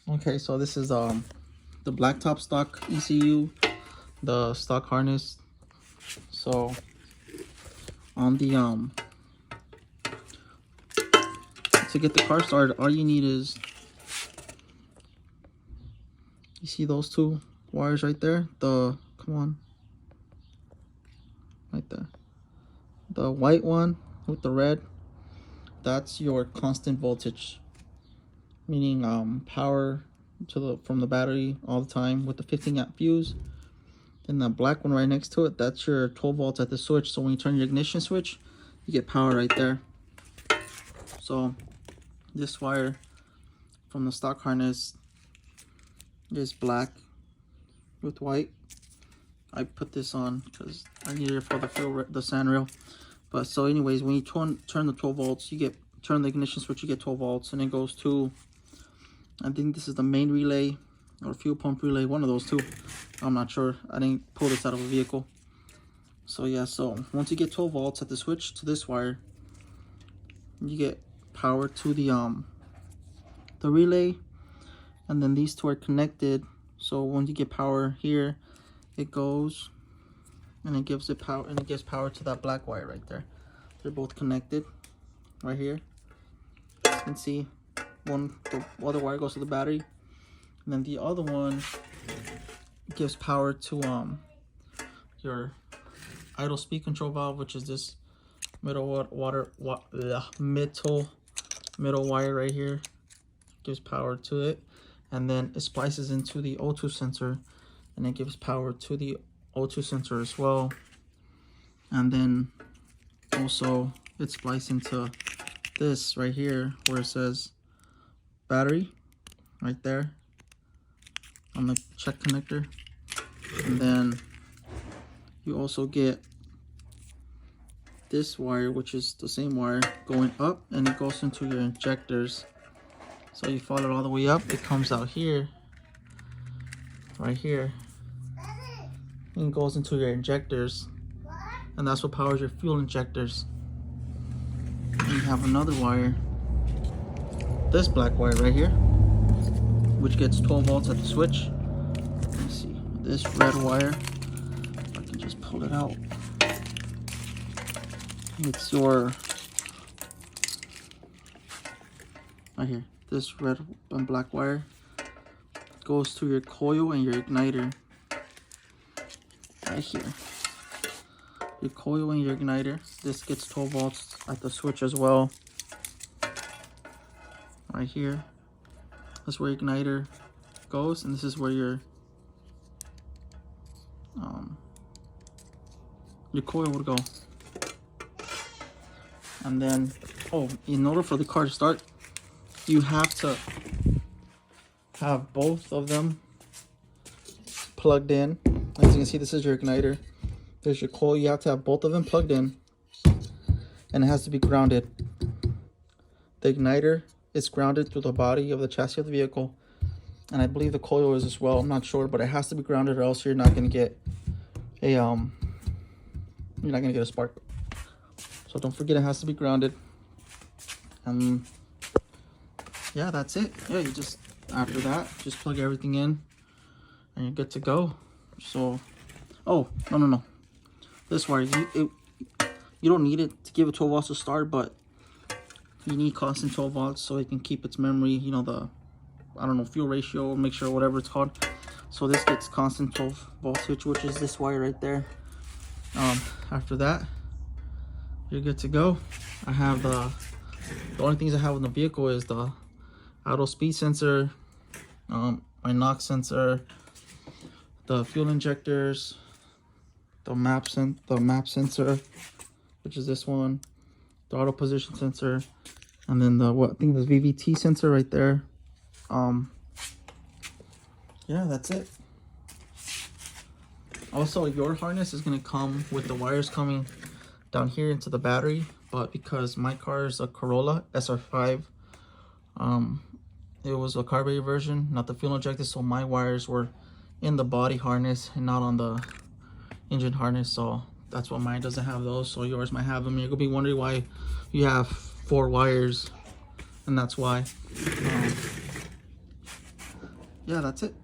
Okay, so this is the blacktop stock ECU, the stock harness. So on the to get the car started, all you need is, you see those two wires right there? Come on, right there. The white one with the red, that's your constant voltage, meaning power from the battery all the time with the 15-amp fuse. And the black one right next to it, that's your 12 volts at the switch. So when you turn your ignition switch, you get power right there. So this wire from the stock harness is black with white. I put this on because I need it for the sand rail. But so anyways, when you turn the 12 volts, turn the ignition switch, you get 12 volts, and it goes to, I think this is the main relay or fuel pump relay, one of those two. I'm not sure. I didn't pull this out of a vehicle. So yeah, so once you get 12 volts at the switch to this wire, you get power to the relay, and then these two are connected. So once you get power here, it goes and it gives it power, and it gives power to that black wire right there. They're both connected right here. As you can see, the other wire goes to the battery, and then the other one gives power to your idle speed control valve, which is this middle wire right here. Gives power to it, and then it splices into the O2 sensor, and it gives power to the O2 sensor as well. And then also it splices into this right here where it says battery right there on the check connector. And then you also get this wire, which is the same wire, going up, and it goes into your injectors. So you follow it all the way up, it comes out here, right here, and it goes into your injectors, and that's what powers your fuel injectors. And you have another wire, this black wire right here, which gets 12 volts at the switch. Let me see, this red wire, if I can just pull it out, it's your, right here, this red and black wire goes to your coil and your igniter right here. Your coil and your igniter, this gets 12 volts at the switch as well. Right here, that's where your igniter goes, and this is where your coil would go. And then, in order for the car to start, you have to have both of them plugged in. As you can see, this is your igniter. There's your coil. You have to have both of them plugged in, and it has to be grounded. The igniter is grounded through the body of the chassis of the vehicle, and I believe the coil is as well. I'm not sure, but it has to be grounded, or else you're not going to get a spark. So don't forget, it has to be grounded. Yeah, that's it. Yeah, you just, after that, just plug everything in and you're good to go. So, oh, no. This wire, you don't need it to give it 12 volts to start, but you need constant 12 volts so it can keep its memory, you know, the, I don't know, fuel ratio, mixture, whatever it's called. So this gets constant 12 voltage, which is this wire right there. After that, you're good to go. I have the only things I have in the vehicle is the idle speed sensor, my knock sensor, the fuel injectors, the map sensor, which is this one, the auto position sensor, and then the I think the VVT sensor right there. Yeah, that's it. Also, your harness is going to come with the wires coming down here into the battery, but because my car is a Corolla SR5, it was a carburetor version, not the fuel injector, so my wires were in the body harness and not on the engine harness. So that's why mine doesn't have those, so yours might have them. You're gonna be wondering why you have 4 wires, and that's why. yeah, that's it.